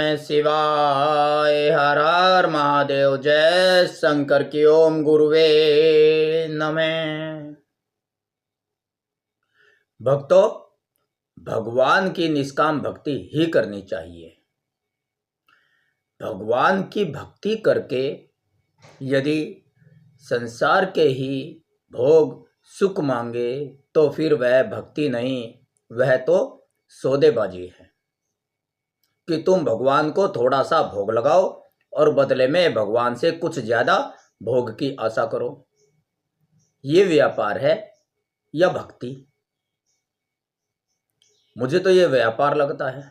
नमः शिवाय। हर हर महादेव। जय शंकर की ओम गुरुवे नमः। भक्तों, भगवान की निष्काम भक्ति ही करनी चाहिए। भगवान की भक्ति करके यदि संसार के ही भोग सुख मांगे तो फिर वह भक्ति नहीं, वह तो सौदेबाजी है कि तुम भगवान को थोड़ा सा भोग लगाओ और बदले में भगवान से कुछ ज्यादा भोग की आशा करो। ये व्यापार है या भक्ति? मुझे तो ये व्यापार लगता है।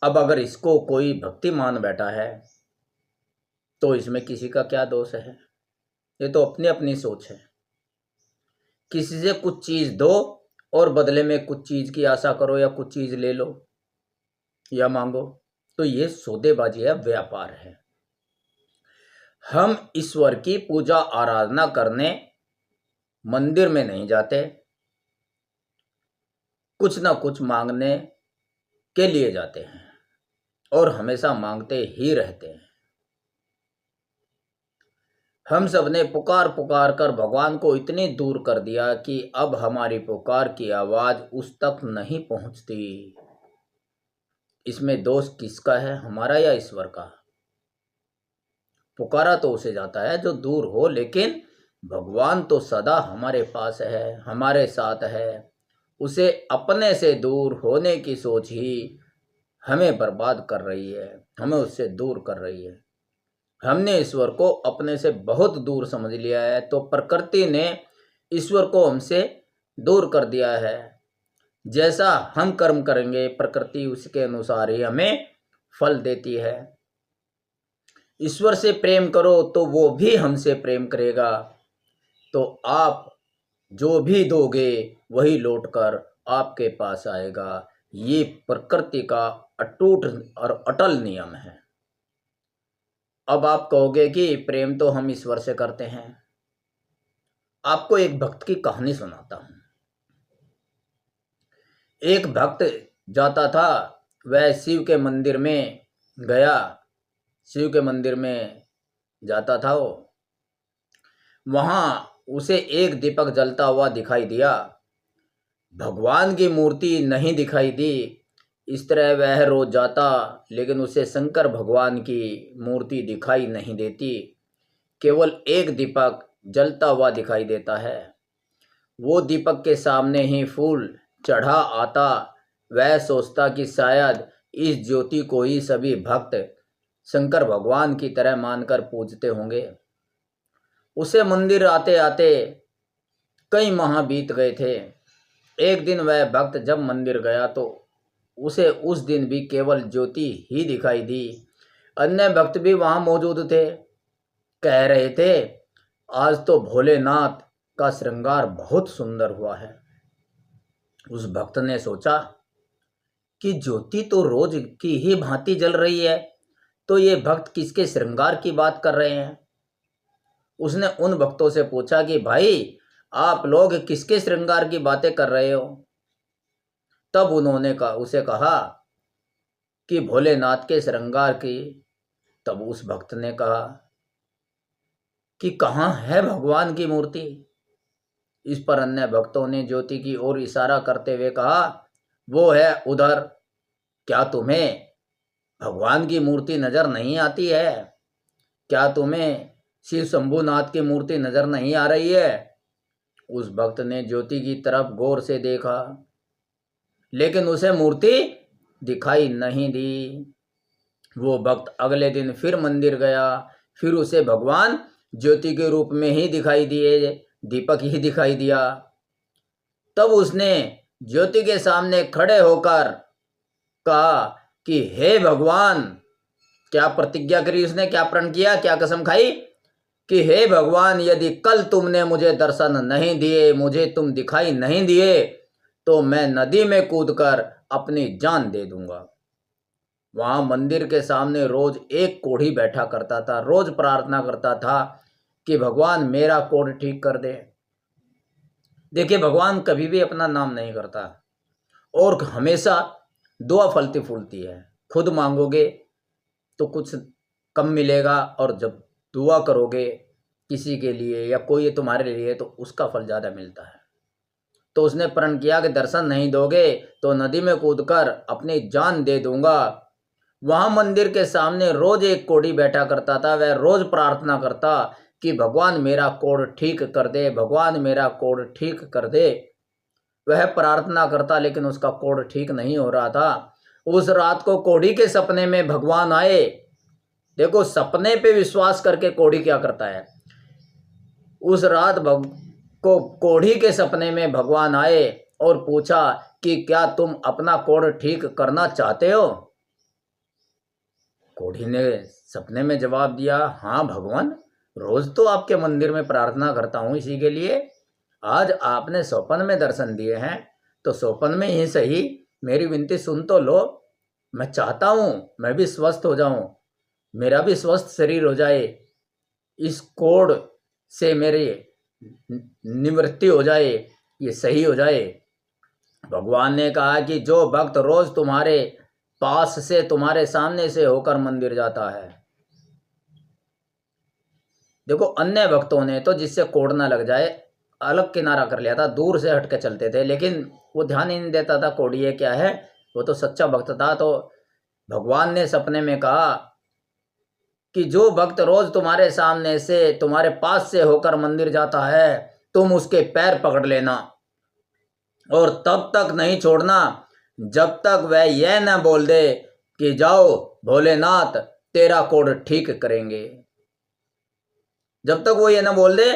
अब अगर इसको कोई भक्ति मान बैठा है तो इसमें किसी का क्या दोष है? ये तो अपनी अपनी सोच है। किसी से कुछ चीज दो और बदले में कुछ चीज की आशा करो या कुछ चीज ले लो या मांगो, तो ये सौदेबाजी है, व्यापार है। हम ईश्वर की पूजा आराधना करने मंदिर में नहीं जाते, कुछ ना कुछ मांगने के लिए जाते हैं और हमेशा मांगते ही रहते हैं। हम सब ने पुकार पुकार कर भगवान को इतनी दूर कर दिया कि अब हमारी पुकार की आवाज उस तक नहीं पहुंचती। इसमें दोष किसका है, हमारा या ईश्वर का? पुकारा तो उसे जाता है जो दूर हो, लेकिन भगवान तो सदा हमारे पास है, हमारे साथ है। उसे अपने से दूर होने की सोच ही हमें बर्बाद कर रही है, हमें उससे दूर कर रही है। हमने ईश्वर को अपने से बहुत दूर समझ लिया है, तो प्रकृति ने ईश्वर को हमसे दूर कर दिया है। जैसा हम कर्म करेंगे प्रकृति उसके अनुसार ही हमें फल देती है। ईश्वर से प्रेम करो तो वो भी हमसे प्रेम करेगा। तो आप जो भी दोगे वही लौटकर आपके पास आएगा। ये प्रकृति का अटूट और अटल नियम है। अब आप कहोगे कि प्रेम तो हम ईश्वर से करते हैं। आपको एक भक्त की कहानी सुनाता हूं। एक भक्त जाता था, वह शिव के मंदिर में गया, शिव के मंदिर में जाता था वो। वहां उसे एक दीपक जलता हुआ दिखाई दिया, भगवान की मूर्ति नहीं दिखाई दी। इस तरह वह रोज जाता, लेकिन उसे शंकर भगवान की मूर्ति दिखाई नहीं देती, केवल एक दीपक जलता हुआ दिखाई देता है। वो दीपक के सामने ही फूल चढ़ा आता। वह सोचता कि शायद इस ज्योति को ही सभी भक्त शंकर भगवान की तरह मानकर पूजते होंगे। उसे मंदिर आते आते कई माह बीत गए थे। एक दिन वह भक्त जब मंदिर गया तो उसे उस दिन भी केवल ज्योति ही दिखाई दी। अन्य भक्त भी वहां मौजूद थे, कह रहे थे, आज तो भोलेनाथ का श्रृंगार बहुत सुंदर हुआ है। उस भक्त ने सोचा कि ज्योति तो रोज की ही भांति जल रही है, तो ये भक्त किसके श्रृंगार की बात कर रहे हैं। उसने उन भक्तों से पूछा कि भाई, आप लोग किसके श्रृंगार की बातें कर रहे हो? तब उन्होंने उसे कहा कि भोलेनाथ के श्रृंगार की। तब उस भक्त ने कहा कि कहाँ है भगवान की मूर्ति? इस पर अन्य भक्तों ने ज्योति की ओर इशारा करते हुए कहा, वो है उधर। क्या तुम्हें भगवान की मूर्ति नजर नहीं आती है? क्या तुम्हें शिव शंभुनाथ की मूर्ति नजर नहीं आ रही है? उस भक्त ने ज्योति की तरफ गौर से देखा, लेकिन उसे मूर्ति दिखाई नहीं दी। वो भक्त अगले दिन फिर मंदिर गया, फिर उसे भगवान ज्योति के रूप में ही दिखाई दिए, दीपक ही दिखाई दिया। तब उसने ज्योति के सामने खड़े होकर कहा कि हे भगवान, क्या प्रतिज्ञा करी उसने, क्या प्रण किया, क्या कसम खाई कि हे भगवान, यदि कल तुमने मुझे दर्शन नहीं दिए, मुझे तुम दिखाई नहीं दिए, तो मैं नदी में कूदकर अपनी जान दे दूंगा। वहां मंदिर के सामने रोज एक कोढ़ी बैठा करता था, रोज प्रार्थना करता था कि भगवान मेरा कोढ़ ठीक कर दे। देखिए, भगवान कभी भी अपना नाम नहीं करता और हमेशा दुआ फलती फूलती है। खुद मांगोगे तो कुछ कम मिलेगा, और जब दुआ करोगे किसी के लिए या कोई तुम्हारे लिए तो उसका फल ज़्यादा मिलता है। तो उसने प्रण किया कि दर्शन नहीं दोगे तो नदी में कूदकर अपनी जान दे दूंगा। वहां मंदिर के सामने रोज एक कोढ़ी बैठा करता था। वह रोज प्रार्थना करता कि भगवान मेरा कोढ़ ठीक कर दे, भगवान मेरा कोढ़ ठीक कर दे। वह प्रार्थना करता लेकिन उसका कोढ़ ठीक नहीं हो रहा था। उस रात को कोढ़ी के सपने में भगवान आए। देखो, सपने पे विश्वास करके कोढ़ी क्या करता है। उस रात को कोढ़ी के सपने में भगवान आए और पूछा कि क्या तुम अपना कोढ़ ठीक करना चाहते हो। कोढ़ी ने सपने में जवाब दिया, हाँ भगवान, रोज तो आपके मंदिर में प्रार्थना करता हूँ इसी के लिए। आज आपने स्वप्न में दर्शन दिए हैं तो स्वप्न में ही सही मेरी विनती सुन तो लो। मैं चाहता हूँ मैं भी स्वस्थ हो जाऊं, मेरा भी स्वस्थ शरीर हो जाए, इस कोढ़ से मेरी निवृत्ति हो जाए, ये सही हो जाए। भगवान ने कहा कि जो भक्त रोज तुम्हारे पास से, तुम्हारे सामने से होकर मंदिर जाता है। देखो, अन्य भक्तों ने तो जिससे कोढ़ ना लग जाए अलग किनारा कर लिया था, दूर से हट के चलते थे, लेकिन वो ध्यान ही नहीं देता था कोढ़ी ये क्या है। वो तो सच्चा भक्त था। तो भगवान ने सपने में कहा कि जो भक्त रोज तुम्हारे सामने से, तुम्हारे पास से होकर मंदिर जाता है, तुम उसके पैर पकड़ लेना और तब तक नहीं छोड़ना जब तक वह यह न बोल दे कि जाओ भोलेनाथ तेरा कोढ़ ठीक करेंगे। जब तक वो ये न बोल दे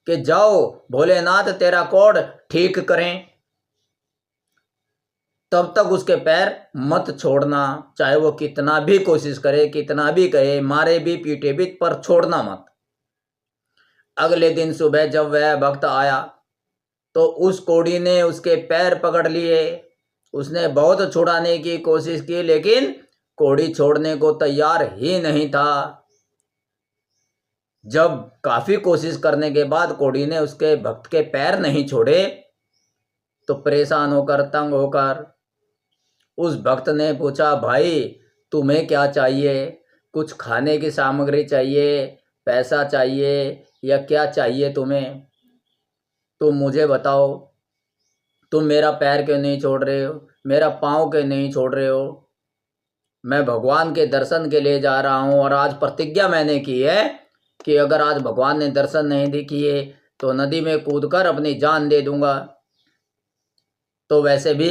कि जाओ भोलेनाथ तेरा कोढ़ ठीक करें, तब तक उसके पैर मत छोड़ना। चाहे वो कितना भी कोशिश करे, कितना भी कहे, मारे भी पीटे भी, पर छोड़ना मत। अगले दिन सुबह जब वह भक्त आया तो उस कोढ़ी ने उसके पैर पकड़ लिए। उसने बहुत छुड़ाने की कोशिश की लेकिन कोढ़ी छोड़ने को तैयार ही नहीं था। जब काफी कोशिश करने के बाद कोढ़ी ने उसके भक्त के पैर नहीं छोड़े तो परेशान होकर, तंग होकर उस भक्त ने पूछा, भाई तुम्हें क्या चाहिए? कुछ खाने की सामग्री चाहिए, पैसा चाहिए, या क्या चाहिए तुम्हें? तुम मुझे बताओ। तुम मेरा पैर क्यों नहीं छोड़ रहे हो, मेरा पाँव क्यों नहीं छोड़ रहे हो? मैं भगवान के दर्शन के लिए जा रहा हूँ और आज प्रतिज्ञा मैंने की है कि अगर आज भगवान ने दर्शन नहीं किए तो नदी में कूदकर अपनी जान दे दूंगा। तो वैसे भी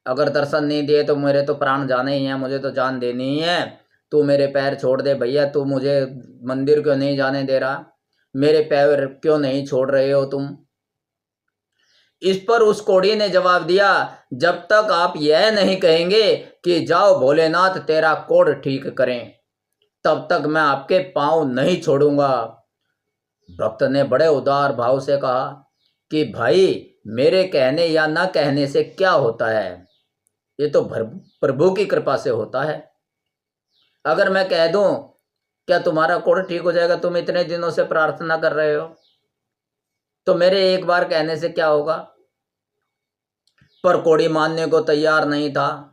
अगर दर्शन नहीं दिए तो मेरे तो प्राण जाने ही हैं, मुझे तो जान देनी ही है। तू मेरे पैर छोड़ दे भैया, तू मुझे मंदिर क्यों नहीं जाने दे रहा, मेरे पैर क्यों नहीं छोड़ रहे हो तुम? इस पर उस कोढ़ी ने जवाब दिया, जब तक आप यह नहीं कहेंगे कि जाओ भोलेनाथ तेरा कोढ़ ठीक करें, तब तक मैं आपके पांव नहीं छोड़ूंगा। भक्त ने बड़े उदार भाव से कहा कि भाई मेरे कहने या ना कहने से क्या होता है, ये तो प्रभु की कृपा से होता है। अगर मैं कह दूं क्या तुम्हारा कोढ़ ठीक हो जाएगा, तुम इतने दिनों से प्रार्थना कर रहे हो, तो मेरे एक बार कहने से क्या होगा? पर कोढ़ी मानने को तैयार नहीं था।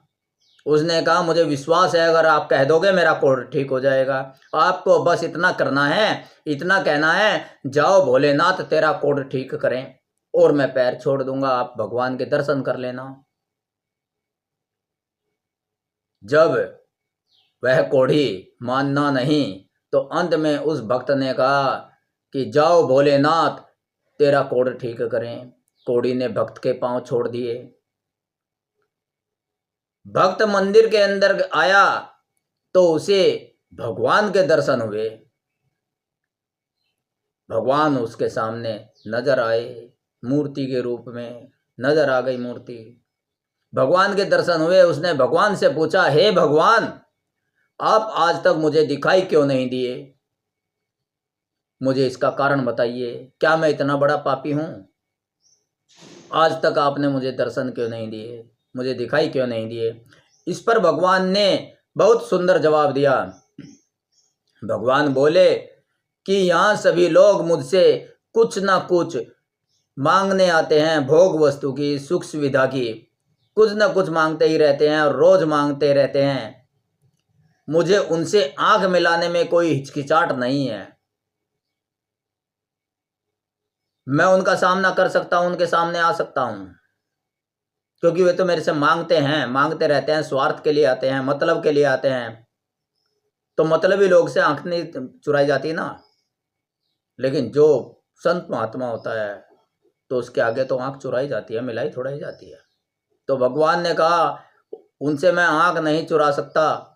उसने कहा, मुझे विश्वास है अगर आप कह दोगे मेरा कोढ़ ठीक हो जाएगा। आपको बस इतना करना है, इतना कहना है, जाओ भोलेनाथ तेरा कोढ़ ठीक करें और मैं पैर छोड़ दूंगा, आप भगवान के दर्शन कर लेना। जब वह कोढ़ी मानना नहीं तो अंत में उस भक्त ने कहा कि जाओ भोलेनाथ तेरा कोढ़ ठीक करें। कोढ़ी ने भक्त के पांव छोड़ दिए। भक्त मंदिर के अंदर आया तो उसे भगवान के दर्शन हुए। भगवान उसके सामने नजर आए, मूर्ति के रूप में नजर आ गई मूर्ति। भगवान के दर्शन हुए। उसने भगवान से पूछा, हे भगवान, आप आज तक मुझे दिखाई क्यों नहीं दिए? मुझे इसका कारण बताइए। क्या मैं इतना बड़ा पापी हूं? आज तक आपने मुझे दर्शन क्यों नहीं दिए, मुझे दिखाई क्यों नहीं दिए? इस पर भगवान ने बहुत सुंदर जवाब दिया। भगवान बोले कि यहाँ सभी लोग मुझसे कुछ ना कुछ मांगने आते हैं, भोग वस्तु की, सुख सुविधा की, कुछ न कुछ मांगते ही रहते हैं और रोज मांगते रहते हैं। मुझे उनसे आंख मिलाने में कोई हिचकिचाहट नहीं है। मैं उनका सामना कर सकता हूं, उनके सामने आ सकता हूं, क्योंकि वे तो मेरे से मांगते हैं, मांगते रहते हैं, स्वार्थ के लिए आते हैं, मतलब के लिए आते हैं। तो मतलबी लोग से आंख नहीं चुराई जाती ना। लेकिन जो संत महात्मा होता है तो उसके आगे तो आंख चुराई जाती है, मिलाई थोड़ा ही जाती है। तो भगवान ने कहा उनसे मैं आंख नहीं चुरा सकता,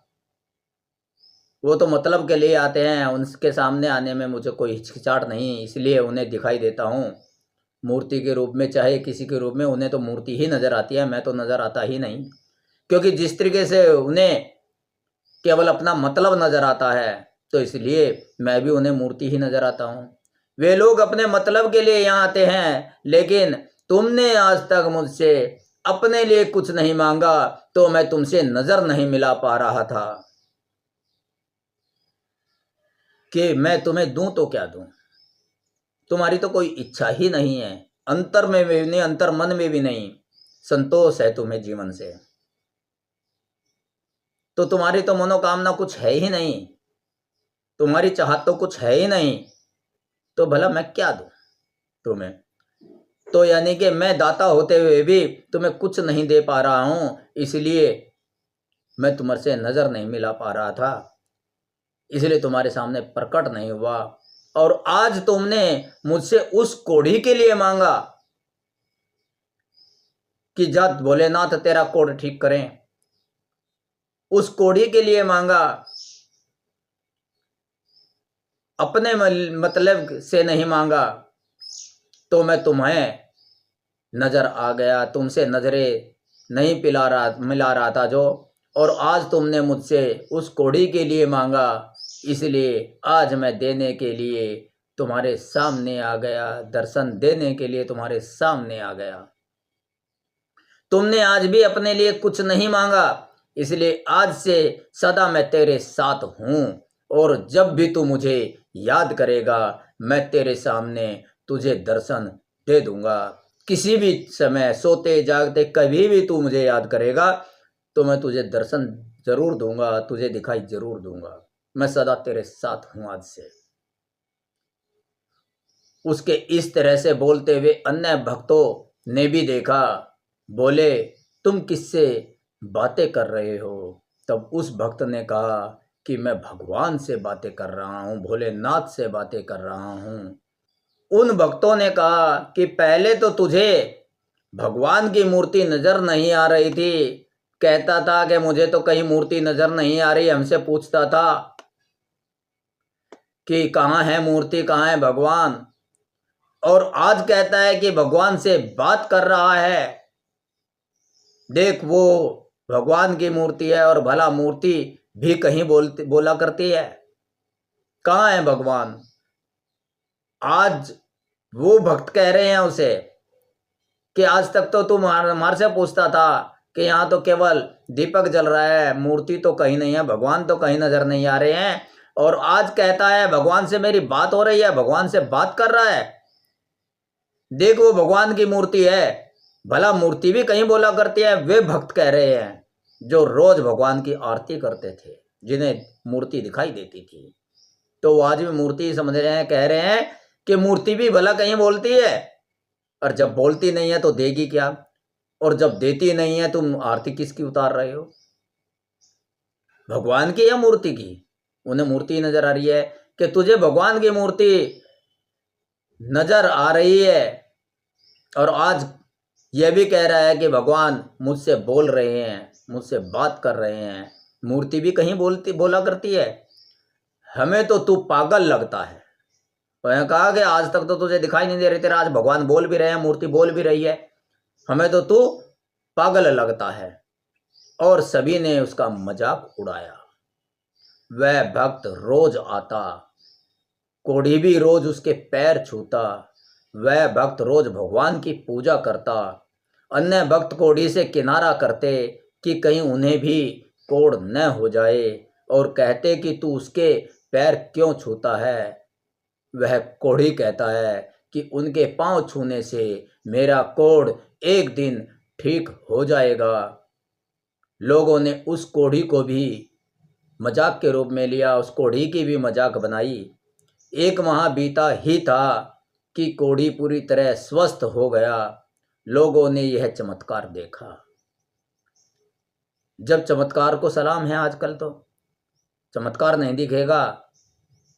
वो तो मतलब के लिए आते हैं, उनके सामने आने में मुझे कोई हिचकिचाहट नहीं, इसलिए उन्हें दिखाई देता हूँ मूर्ति के रूप में, चाहे किसी के रूप में। उन्हें तो मूर्ति ही नजर आती है, मैं तो नजर आता ही नहीं, क्योंकि जिस तरीके से उन्हें केवल अपना मतलब नजर आता है, तो इसलिए मैं भी उन्हें मूर्ति ही नजर आता हूँ। वे लोग अपने मतलब के लिए यहाँ आते हैं, लेकिन तुमने आज तक मुझसे अपने लिए कुछ नहीं मांगा, तो मैं तुमसे नजर नहीं मिला पा रहा था कि मैं तुम्हें दूं तो क्या दूं। तुम्हारी तो कोई इच्छा ही नहीं है, अंतर में भी नहीं, अंतर मन में भी नहीं, संतोष है तुम्हें जीवन से। तो तुम्हारी तो मनोकामना कुछ है ही नहीं, तुम्हारी चाहत तो कुछ है ही नहीं, तो भला मैं क्या दूं तुम्हें। तो यानी कि मैं दाता होते हुए भी तुम्हें कुछ नहीं दे पा रहा हूं, इसलिए मैं तुम्हारे नजर नहीं मिला पा रहा था, इसलिए तुम्हारे सामने प्रकट नहीं हुआ। और आज तुमने मुझसे उस कोढ़ी के लिए मांगा कि जब भोलेनाथ तेरा कोढ़ ठीक करें, उस कोढ़ी के लिए मांगा, अपने मतलब से नहीं मांगा। तो मैं तुम्हें नजर आ गया, तुमसे नजरें नहीं मिला रहा था जो, और आज तुमने मुझसे उस कोढ़ी के लिए मांगा, इसलिए आज मैं देने के लिए तुम्हारे सामने आ गया, दर्शन देने के लिए तुम्हारे सामने आ गया। तुमने आज भी अपने लिए कुछ नहीं मांगा, इसलिए आज से सदा मैं तेरे साथ हूं, और जब भी तू मुझे याद करेगा मैं तेरे सामने तुझे दर्शन दे दूंगा। किसी भी समय, सोते जागते, कभी भी तू मुझे याद करेगा तो मैं तुझे दर्शन जरूर दूंगा, तुझे दिखाई जरूर दूंगा। मैं सदा तेरे साथ हूं आज से। उसके इस तरह से बोलते हुए अन्य भक्तों ने भी देखा, बोले तुम किससे बातें कर रहे हो। तब उस भक्त ने कहा कि मैं भगवान से बातें कर रहा हूँ, भोलेनाथ से बातें कर रहा हूँ। उन भक्तों ने कहा कि पहले तो तुझे भगवान की मूर्ति नजर नहीं आ रही थी, कहता था कि मुझे तो कहीं मूर्ति नजर नहीं आ रही, हमसे पूछता था कि कहाँ है मूर्ति, कहाँ है भगवान, और आज कहता है कि भगवान से बात कर रहा है। देख वो भगवान की मूर्ति है, और भला मूर्ति भी कहीं बोला करती है, कहाँ है भगवान। आज वो भक्त कह रहे हैं उसे कि आज तक तो तुम हमारे से पूछता था कि यहाँ तो केवल दीपक जल रहा है, मूर्ति तो कहीं नहीं है, भगवान तो कहीं नजर नहीं आ रहे हैं, और आज कहता है भगवान से मेरी बात हो रही है, भगवान से बात कर रहा है। देख वो भगवान की मूर्ति है, भला मूर्ति भी कहीं बोला करती है। वे भक्त कह रहे हैं जो रोज भगवान की आरती करते थे, जिन्हें मूर्ति दिखाई देती थी, तो वो आज भी मूर्ति समझ रहे हैं, कह रहे हैं कि मूर्ति भी भला कहीं बोलती है, और जब बोलती नहीं है तो देगी क्या, और जब देती नहीं है तुम आरती किसकी उतार रहे हो, भगवान की या मूर्ति की। उन्हें मूर्ति नजर आ रही है कि तुझे भगवान की मूर्ति नजर आ रही है, और आज यह भी कह रहा है कि भगवान मुझसे बोल रहे हैं, मुझसे बात कर रहे हैं। मूर्ति भी कहीं बोला करती है, हमें तो तू पागल लगता है। वह कहा कि आज तक तो तुझे दिखाई नहीं दे रही, तेरा आज भगवान बोल भी रहे हैं, मूर्ति बोल भी रही है, हमें तो तू पागल लगता है। और सभी ने उसका मजाक उड़ाया। वह भक्त रोज आता, कोढ़ी भी रोज उसके पैर छूता, वह भक्त रोज भगवान की पूजा करता। अन्य भक्त कोढ़ी से किनारा करते कि कहीं उन्हें भी कोढ़ न हो जाए, और कहते कि तू उसके पैर क्यों छूता है। वह कोढ़ी कहता है कि उनके पांव छूने से मेरा कोढ़ एक दिन ठीक हो जाएगा। लोगों ने उस कोढ़ी को भी मजाक के रूप में लिया, उस कोढ़ी की भी मजाक बनाई। एक माह बीता ही था कि कोढ़ी पूरी तरह स्वस्थ हो गया। लोगों ने यह चमत्कार देखा। जब चमत्कार को सलाम है, आजकल तो चमत्कार नहीं दिखेगा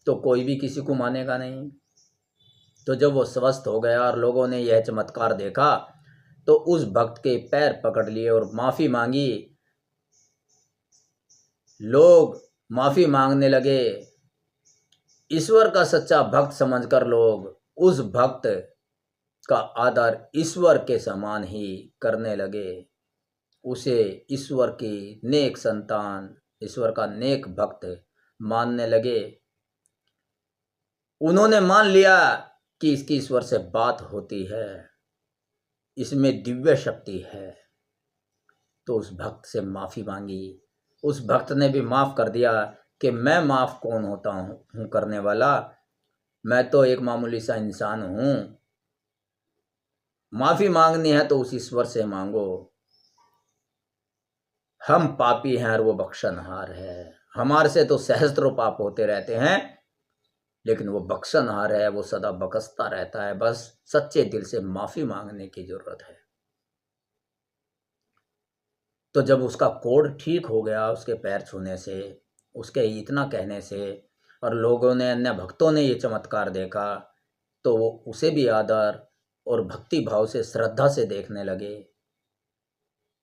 तो कोई भी किसी को मानेगा नहीं। तो जब वो स्वस्थ हो गया और लोगों ने यह चमत्कार देखा तो उस भक्त के पैर पकड़ लिए और माफ़ी मांगी। लोग माफ़ी मांगने लगे। ईश्वर का सच्चा भक्त समझकर लोग उस भक्त का आदर ईश्वर के समान ही करने लगे। उसे ईश्वर की नेक संतान, ईश्वर का नेक भक्त मानने लगे। उन्होंने मान लिया कि इसकी ईश्वर से बात होती है, इसमें दिव्य शक्ति है। तो उस भक्त से माफ़ी मांगी। उस भक्त ने भी माफ़ कर दिया कि मैं माफ़ कौन होता हूँ करने वाला, मैं तो एक मामूली सा इंसान हूँ। माफ़ी मांगनी है तो उस ईश्वर से मांगो। हम पापी हैं और वो बख्शनहार है। हमारे से तो सहस्त्रों पाप होते रहते हैं, लेकिन वो बख्शनहार है, वो सदा बख्शता रहता है। बस सच्चे दिल से माफ़ी मांगने की ज़रूरत है। तो जब उसका कोढ़ ठीक हो गया, उसके पैर छूने से, उसके इतना कहने से, और लोगों ने, अन्य भक्तों ने ये चमत्कार देखा, तो वो उसे भी आदर और भक्ति भाव से, श्रद्धा से देखने लगे।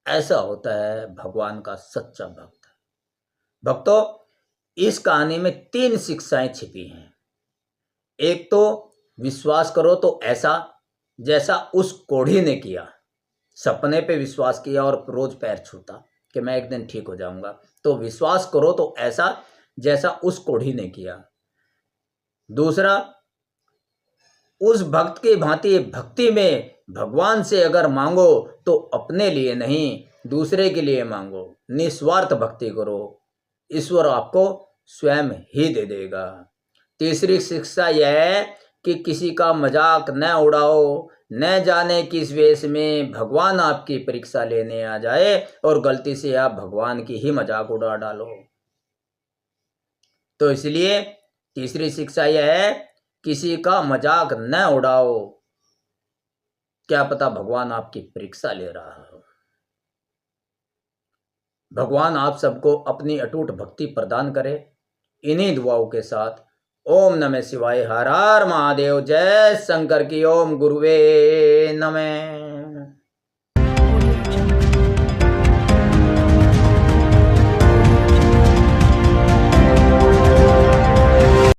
ऐसा होता है भगवान का सच्चा भक्त। भक्तों, इस कहानी में 3 शिक्षाएं छिपी हैं। एक तो विश्वास करो तो ऐसा जैसा उस कोढ़ी ने किया। सपने पे विश्वास किया और रोज पैर छूता कि मैं एक दिन ठीक हो जाऊंगा। तो विश्वास करो तो ऐसा जैसा उस कोढ़ी ने किया। दूसरा, उस भक्त की भांति भक्ति में भगवान से अगर मांगो तो अपने लिए नहीं, दूसरे के लिए मांगो। निस्वार्थ भक्ति करो, ईश्वर आपको स्वयं ही दे देगा। तीसरी शिक्षा यह है कि किसी का मजाक न उड़ाओ। न जाने किस वेश में भगवान आपकी परीक्षा लेने आ जाए और गलती से आप भगवान की ही मजाक उड़ा डालो। तो इसलिए तीसरी शिक्षा यह है, किसी का मजाक न उड़ाओ। क्या पता भगवान आपकी परीक्षा ले रहा हो। भगवान आप सबको अपनी अटूट भक्ति प्रदान करे। इन्हीं दुआओं के साथ ओम नमः शिवाय। हर हर महादेव। जय शंकर की। ओम गुरुवे नमः।